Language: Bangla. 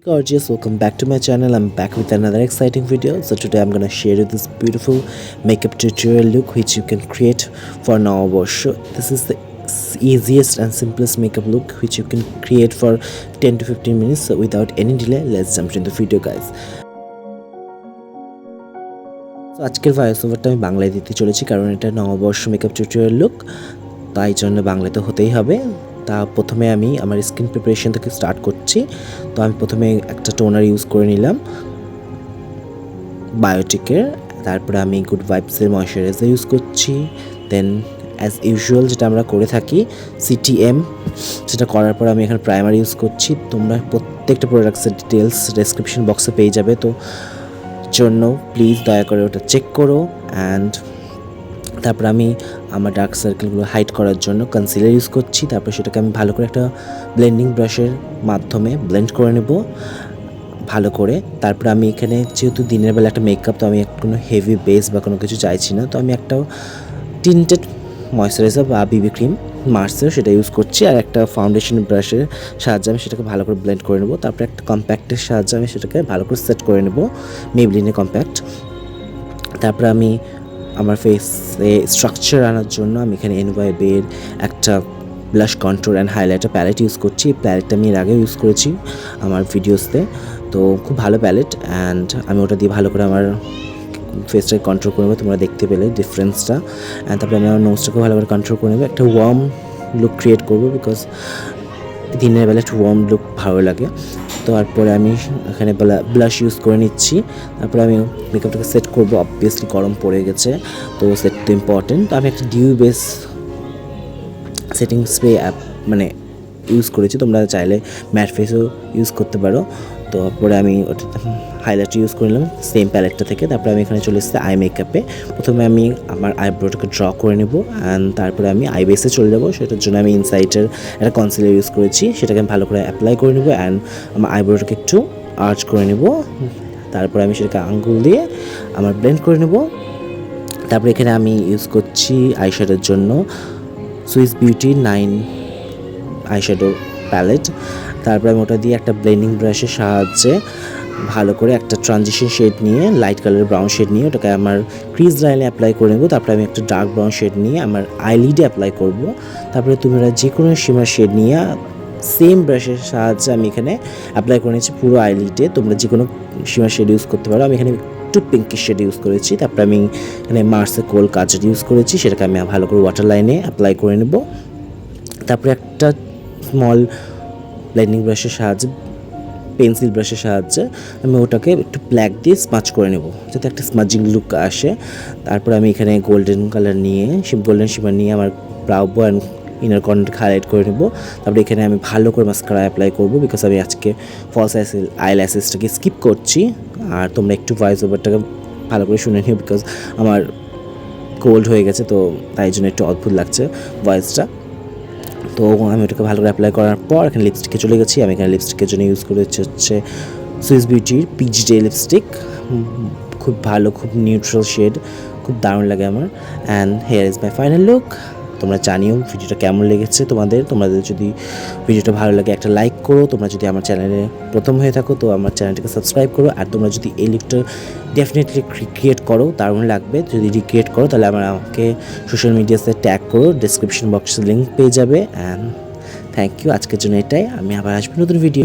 Gorgeous, welcome back to my channel. I'm back with another exciting video. So today I'm gonna share you this beautiful makeup tutorial look which you can create for Nobo. This is the easiest and simplest makeup look which you can create for 10 to 15 minutes. So without any delay, let's jump into the video, guys. So আজকের ভয়েস ওভারটা আমি বাংলায় দিতে চলেছি কারণ এটা নববর্ষ মেকআপ টিউটোরিয়াল লুক, তাই জন্য বাংলাতে হতেই হবে। তা প্রথমে আমি আমার স্কিন প্রিপারেশন থেকে স্টার্ট করছি। তো আমি প্রথমে একটা টোনার ইউজ করে নিলাম বায়োটিকের, তারপরে আমি গুড ভাইবসের ময়শ্চারাইজার ইউজ করছি। দেন অ্যাজ ইউজুয়াল যেটা আমরা করে থাকি সিটিএম, সেটা করার পর আমি এখানে প্রাইমার ইউজ করছি। তোমরা প্রত্যেকটা প্রোডাক্টসের ডিটেলস ডেসক্রিপশন বক্সে পেয়ে যাবে, তো জন্য প্লিজ দয়া করে ওটা চেক করো। অ্যান্ড তারপর আমি আমার ডার্ক সার্কেলগুলো হাইড করার জন্য কনসিলার ইউজ করছি। তারপর সেটাকে আমি ভালো করে একটা ব্লেন্ডিং ব্রাশের মাধ্যমে ব্লেন্ড করে নেব ভালো করে। তারপর আমি এখানে যেহেতু দিনের বেলা একটা মেকআপ, তো আমি কোনো হেভি বেস বা কোনো কিছু চাইছি না, তো আমি একটা টিন্টেড ময়শ্চারাইজার বা বিবি ক্রিম মার্সের সেটা ইউজ করছি। আর একটা ফাউন্ডেশন ব্রাশের সাহায্যে আমি সেটাকে ভালো করে ব্লেন্ড করে নেব। তারপরে একটা কম্প্যাক্টের সাহায্যে আমি সেটাকে ভালো করে সেট করে নেব, মেবলিনের কম্প্যাক্ট। তারপরে আমি আমার ফেসে স্ট্রাকচার আনার জন্য আমি এখানে এনওয়াইবের একটা blush control and highlighter palette use করছি। এই প্যালেটটা আমি এর আগেও ইউজ করেছি আমার ভিডিওসতে, তো খুব ভালো প্যালেট। অ্যান্ড আমি ওটা দিয়ে ভালো করে আমার ফেসটাকে কন্ট্রোল করে নেবো, তোমরা দেখতে পেলে ডিফারেন্সটা। অ্যান্ড তারপরে আমি আমার নোজটাকে ভালো করে কন্ট্রোল করে নেবো, একটা ওয়ার্ম লুক ক্রিয়েট করবো, বিকজ দিনের বেলা একটু ওয়ার্ম লুক ভালো লাগে। তারপরে আমি এখানে ব্লাশ ইউজ করে নিচ্ছি। তারপরে আমি মেকআপটাকে সেট করবো। অবভিয়াসলি গরম পড়ে গেছে, তো সেট তো ইম্পর্টেন্ট। তো আমি একটা ডিউ বেস সেটিং স্প্রে মানে ইউজ করেছি, তোমরা চাইলে ম্যাট ফেসও ইউজ করতে পারো। তো তারপরে আমি ওটা হাইলাইট ইউজ করে নিলাম সেম প্যালেটটা থেকে। তারপরে আমি এখানে চলে এসেছি আই মেকআপে। প্রথমে আমি আমার আইব্রোটাকে ড্র করে নেব, অ্যান্ড তারপরে আমি আই বেসে চলে যাবো। সেটার জন্য আমি ইনসাইটের একটা কনসিলার ইউজ করেছি, সেটাকে আমি ভালো করে অ্যাপ্লাই করে নেব। অ্যান্ড আমার আইব্রোটাকে একটু আর্চ করে নেব। তারপরে আমি সেটাকে আঙ্গুল দিয়ে আমার ব্লেন্ড করে নেব। তারপরে এখানে আমি ইউজ করছি আইশ্যাডোর জন্য সুইস বিউটি 9 আইশ্যাডো প্যালেট। তারপরে আমি ওটা দিয়ে একটা ব্লেন্ডিং ব্রাশের সাহায্যে ভালো করে একটা ট্রানজিশন শেড নিয়ে লাইট কালার ব্রাউন শেড নিয়ে ওটাকে আমার ক্রিজ লাইনে অ্যাপ্লাই করে নেব। তারপরে আমি একটা ডার্ক ব্রাউন শেড নিয়ে আমার আইলিডে অ্যাপ্লাই করব। তারপরে তোমরা যে কোনো শিমার শেড নিয়ে সেম ব্রাশের সাহায্যে আমি এখানে অ্যাপ্লাই করে নিয়েছি পুরো আইলিডে। তোমরা যে কোনো শিমার শেড ইউজ করতে পারো, আমি এখানে একটু পিঙ্কিশ শেড ইউজ করেছি। তারপরে আমি এখানে মার্সের কোল কাজের ইউজ করেছি, সেটাকে আমি ভালো করে ওয়াটার লাইনে অ্যাপ্লাই করে নেব। তারপরে একটা স্মল ব্লেন্ডিং ব্রাশের সাহায্যে পেন্সিল ব্রাশের সাহায্যে আমি ওটাকে একটু ব্ল্যাক দিয়ে স্মাচ করে নেব, যাতে একটা স্মাজিং লুক আসে। তারপরে আমি এখানে গোল্ডেন কালার নিয়ে গোল্ডেন শিমার নিয়ে আমার ব্রাউ বো অ্যান্ড ইনার কর্নারটাকে হাইলাইট করে নেব। তারপরে এখানে আমি ভালো করে মাস্কারা অ্যাপ্লাই করব, বিকজ আমি আজকে ফলস আইল্যাশেসটাকে স্কিপ করছি। আর তোমরা একটু ভয়েস ওভারটাকে ভালো করে শুনে নিও, বিকজ আমার কোল্ড হয়ে গেছে, তো তাই জন্য একটু অদ্ভুত লাগছে ভয়েসটা। তো আমি ওটাকে ভালো করে অ্যাপ্লাই করার পর এখানে লিপস্টিকে চলে গেছি। আমি এখানে লিপস্টিকের জন্য ইউজ করেছি হচ্ছে সুইস বিউটির পিচ ডে লিপস্টিক। খুব ভালো, খুব নিউট্রাল শেড, খুব দারুণ লাগে আমার। And hair is my final look. তোমরা জানিও ভিডিওটা কেমন লেগেছে তোমাদের যদি ভিডিওটা ভালো লাগে একটা লাইক করো। তোমরা যদি আমার চ্যানেলে প্রথম হয়ে থাকো তো আমার চ্যানেলটাকে সাবস্ক্রাইব করো। আর তোমরা যদি এই লুকটা ডেফিনেটলি ক্রিয়েট করো, দারুণ লাগবে। যদি রিক্রিয়েট করো তাহলে আমাকে সোশ্যাল মিডিয়াতে ট্যাগ করো, ডেসক্রিপশন বক্সে লিঙ্ক পেয়ে যাবে। অ্যান্ড থ্যাংক ইউ, আজকের জন্য এটাই। আমি আবার আসবো নতুন ভিডিও।